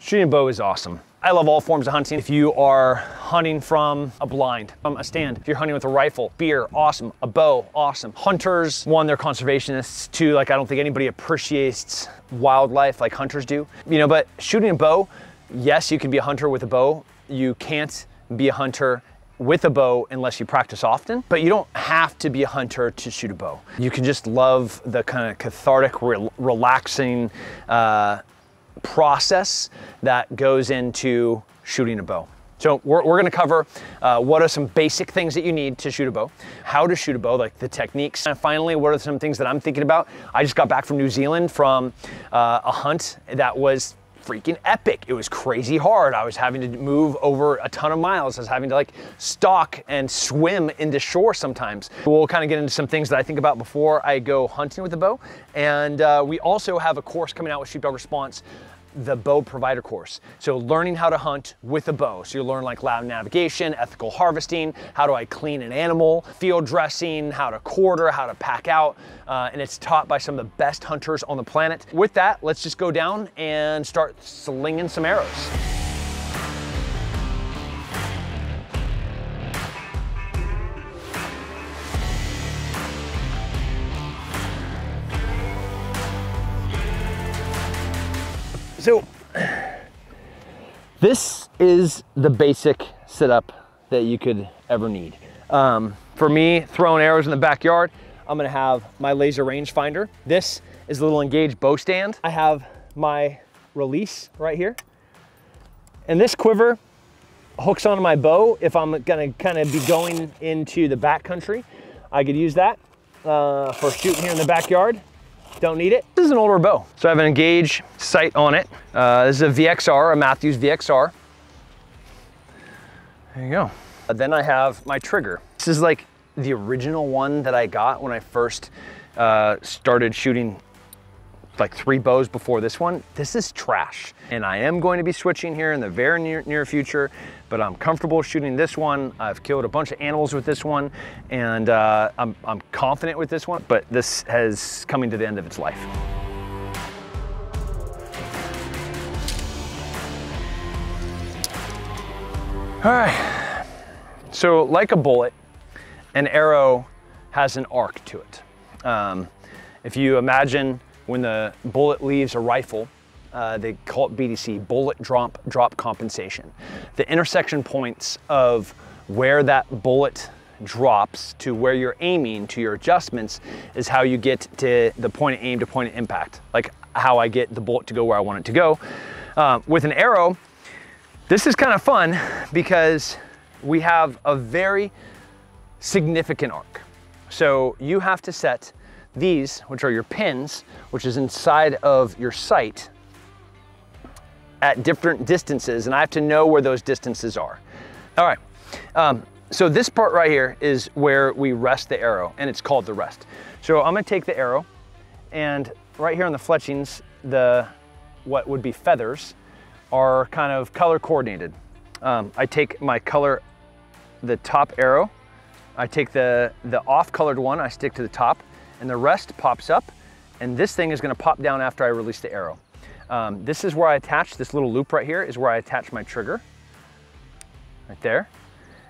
Shooting a bow is awesome. I love all forms of hunting. If you are hunting from a blind, from a stand, if you're hunting with a rifle, spear, awesome. A bow, awesome. Hunters, one, they're conservationists. Two, like, I don't think anybody appreciates wildlife like hunters do. You know, but shooting a bow, yes, you can be a hunter with a bow. You can't be a hunter with a bow unless you practice often, but you don't have to be a hunter to shoot a bow. You can just love the kind of cathartic, relaxing process that goes into shooting a bow. So we're gonna cover what are some basic things that you need to shoot a bow, how to shoot a bow, like the techniques, and finally, what are some things that I'm thinking about. I just got back from New Zealand from a hunt that was freaking epic. It was crazy hard. I was having to move over a ton of miles. I was having to like stalk and swim into shore sometimes. We'll kind of get into some things that I think about before I go hunting with a bow. And we also have a course coming out with Sheepdog Response, the bow provider course. So learning how to hunt with a bow. So you'll learn like loud navigation, ethical harvesting, how do I clean an animal, field dressing, how to quarter, how to pack out. And it's taught by some of the best hunters on the planet. With that, let's just go down and start slinging some arrows. So this is the basic setup that you could ever need. For me, throwing arrows in the backyard, I'm gonna have my laser rangefinder. This is the little engaged bow stand. I have my release right here. And this quiver hooks onto my bow if I'm gonna kind of be going into the backcountry. I could use that for shooting here in the backyard. Don't need it. This is an older bow. So I have an Engage sight on it. This is a VXR, a Matthews VXR. There you go. Then I have my trigger. This is like the original one that I got when I first started shooting like 3 bows before this one. This is trash. And I am going to be switching here in the very near future, but I'm comfortable shooting this one. I've killed a bunch of animals with this one, and I'm confident with this one, but this has coming to the end of its life. All right, so like a bullet, an arrow has an arc to it. If you imagine when the bullet leaves a rifle, they call it BDC, bullet drop compensation. The intersection points of where that bullet drops to where you're aiming, to your adjustments, is how you get to the point of aim to point of impact, like how I get the bullet to go where I want it to go. With an arrow, this is kind of fun because we have a very significant arc. So you have to set these, which are your pins, which is inside of your sight, at different distances, and I have to know where those distances are. All right, so this part right here is where we rest the arrow, and it's called the rest. So I'm gonna take the arrow, and right here on the fletchings, what would be feathers are kind of color coordinated. I take my color, the top arrow, I take the off-colored one, I stick to the top, and the rest pops up, and this thing is gonna pop down after I release the arrow. This is where I attach, this little loop right here is where I attach my trigger, right there.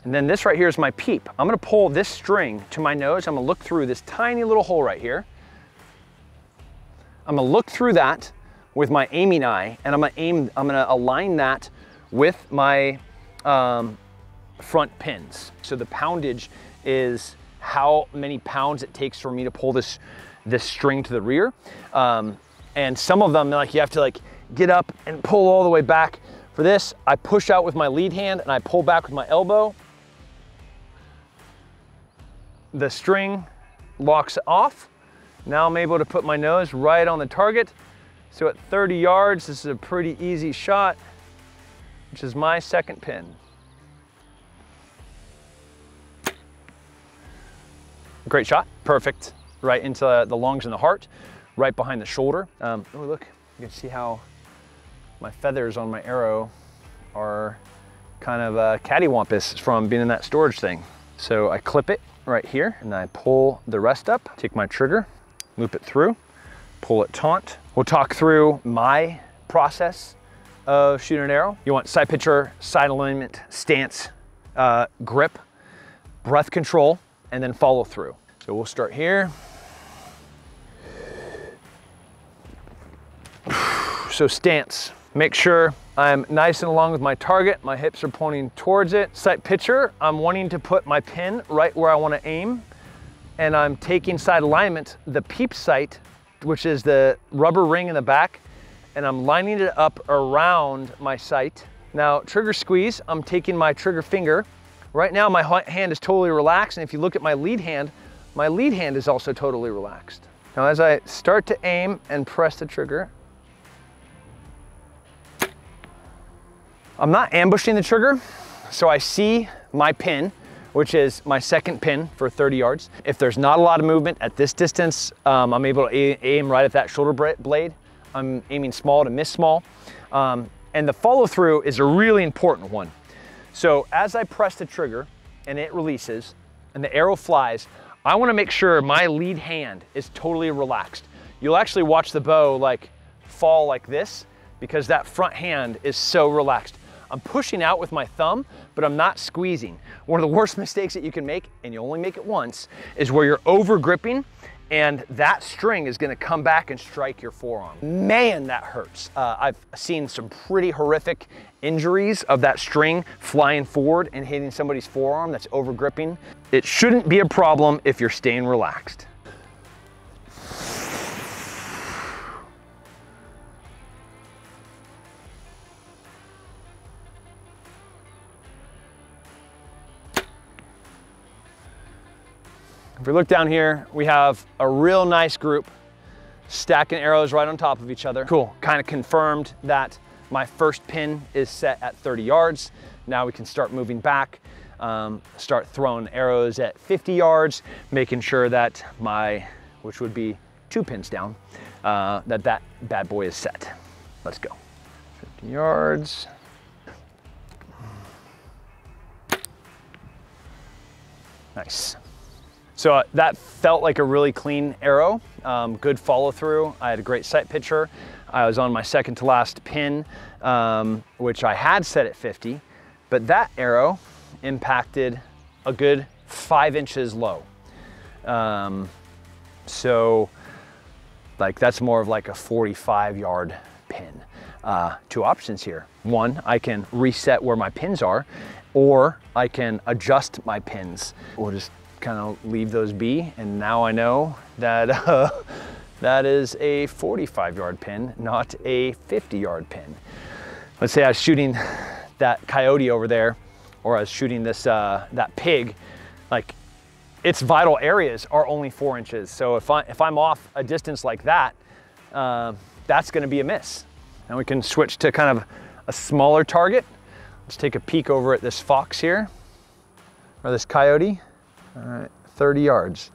And then this right here is my peep. I'm gonna pull this string to my nose, I'm gonna look through this tiny little hole right here. I'm gonna look through that with my aiming eye, and I'm gonna align that with my front pins. So the poundage is how many pounds it takes for me to pull this string to the rear. And some of them, like, you have to like get up and pull all the way back. For this, I push out with my lead hand and I pull back with my elbow. The string locks off. Now I'm able to put my nose right on the target. So at 30 yards, this is a pretty easy shot, which is my second pin. Great shot, perfect. Right into the lungs and the heart, right behind the shoulder. Oh look, you can see how my feathers on my arrow are kind of cattywampus from being in that storage thing. So I clip it right here and I pull the rest up, take my trigger, loop it through, pull it taut. We'll talk through my process of shooting an arrow. You want sight picture, sight alignment, stance, grip, breath control, and then follow through. So we'll start here. So stance, make sure I'm nice and along with my target. My hips are pointing towards it. Sight picture, I'm wanting to put my pin right where I want to aim. And I'm taking sight alignment, the peep sight, which is the rubber ring in the back, and I'm lining it up around my sight. Now, trigger squeeze, I'm taking my trigger finger. Right now, my hand is totally relaxed, and if you look at my lead hand is also totally relaxed. Now, as I start to aim and press the trigger, I'm not ambushing the trigger, so I see my pin, which is my second pin for 30 yards. If there's not a lot of movement at this distance, I'm able to aim right at that shoulder blade. I'm aiming small to miss small. And the follow through is a really important one. So as I press the trigger and it releases and the arrow flies, I wanna make sure my lead hand is totally relaxed. You'll actually watch the bow like fall like this because that front hand is so relaxed. I'm pushing out with my thumb, but I'm not squeezing. One of the worst mistakes that you can make, and you only make it once, is where you're over gripping and that string is gonna come back and strike your forearm. Man, that hurts. I've seen some pretty horrific injuries of that string flying forward and hitting somebody's forearm that's over gripping. It shouldn't be a problem if you're staying relaxed. If we look down here, we have a real nice group stacking arrows right on top of each other. Cool, kind of confirmed that my first pin is set at 30 yards. Now we can start moving back, start throwing arrows at 50 yards, making sure that which would be 2 pins down, that bad boy is set. Let's go. 50 yards. Nice. So that felt like a really clean arrow, good follow through. I had a great sight picture. I was on my second to last pin, which I had set at 50, but that arrow impacted a good 5 inches low. So like that's more of like a 45-yard pin. 2 options here. One, I can reset where my pins are, or I can adjust my pins. We'll just kind of leave those be, and now I know that that is a 45-yard pin, not a 50-yard pin. Let's say I was shooting that coyote over there, or I was shooting this that pig, like its vital areas are only 4 inches. So if I'm off a distance like that, that's going to be a miss. Now we can switch to kind of a smaller target. Let's take a peek over at this fox here, or this coyote. All right, 30 yards.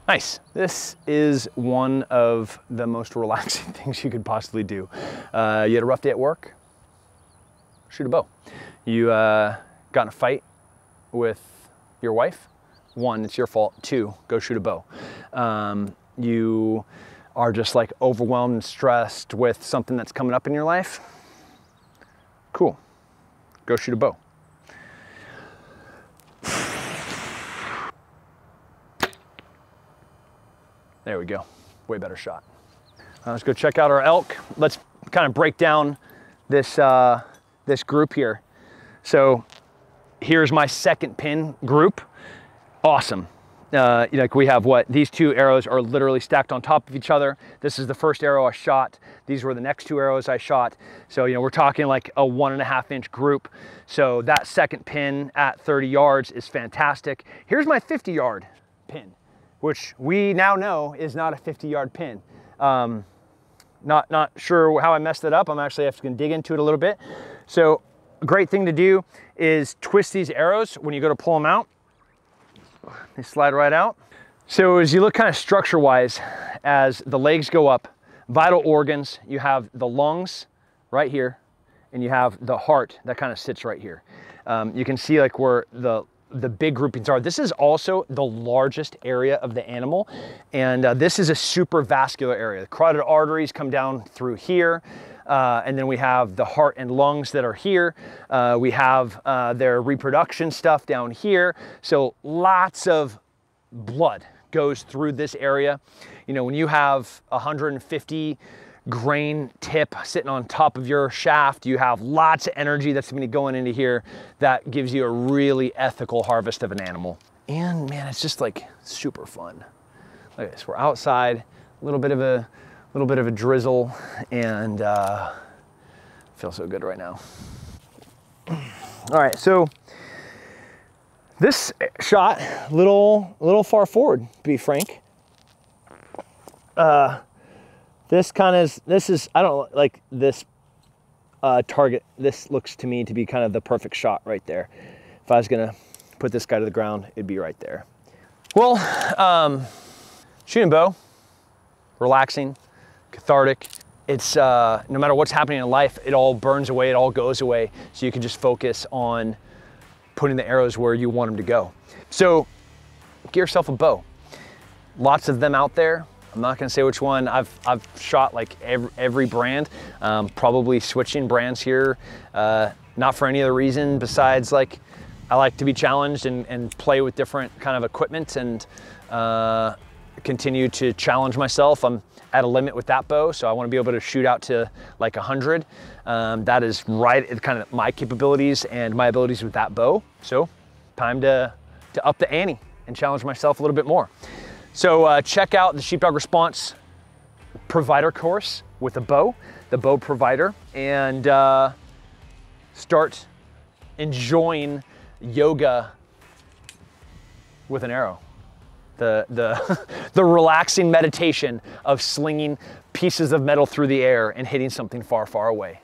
Nice. This is one of the most relaxing things you could possibly do. You had a rough day at work? Shoot a bow. You got in a fight with your wife? 1, it's your fault. 2, go shoot a bow. You are just like overwhelmed and stressed with something that's coming up in your life? Cool. Go shoot a bow. There we go. Way better shot. Let's go check out our elk. Let's kind of break down this, this group here. So here's my second pin group. Awesome. Like we have these 2 arrows are literally stacked on top of each other. This is the first arrow I shot. These were the next 2 arrows I shot. So, we're talking like a 1.5 inch group. So that second pin at 30 yards is fantastic. Here's my 50-yard pin, which we now know is not a 50-yard pin. Not sure how I messed it up. I'm actually going to dig into it a little bit. So a great thing to do is twist these arrows when you go to pull them out. They slide right out. So as you look kind of structure-wise, as the legs go up, vital organs, you have the lungs right here, and you have the heart that kind of sits right here. You can see like where the the big groupings are. This is also the largest area of the animal, and this is a super vascular area. The carotid arteries come down through here, and then we have the heart and lungs that are here. We have their reproduction stuff down here. So lots of blood goes through this area. You know, when you have 150 grain tip sitting on top of your shaft, you have lots of energy that's gonna be going into here that gives you a really ethical harvest of an animal. And man, it's just like super fun. Look at this, we're outside, a little bit of a drizzle, and feels so good right now. All right, so this shot, a little far forward, to be frank. This is, I don't like this target. This looks to me to be kind of the perfect shot right there. If I was gonna put this guy to the ground, it'd be right there. Well, shooting bow, relaxing, cathartic. It's, no matter what's happening in life, it all burns away, it all goes away. So you can just focus on putting the arrows where you want them to go. So get yourself a bow. Lots of them out there. I'm not gonna say which one. I've shot like every brand, probably switching brands here, not for any other reason besides like, I like to be challenged and play with different kind of equipment and continue to challenge myself. I'm at a limit with that bow, so I wanna be able to shoot out to like 100. That is right at kind of my capabilities and my abilities with that bow. So time to up the ante and challenge myself a little bit more. So check out the Sheepdog Response Provider course with the bow provider, and start enjoying yoga with an arrow. The relaxing meditation of slinging pieces of metal through the air and hitting something far, far away.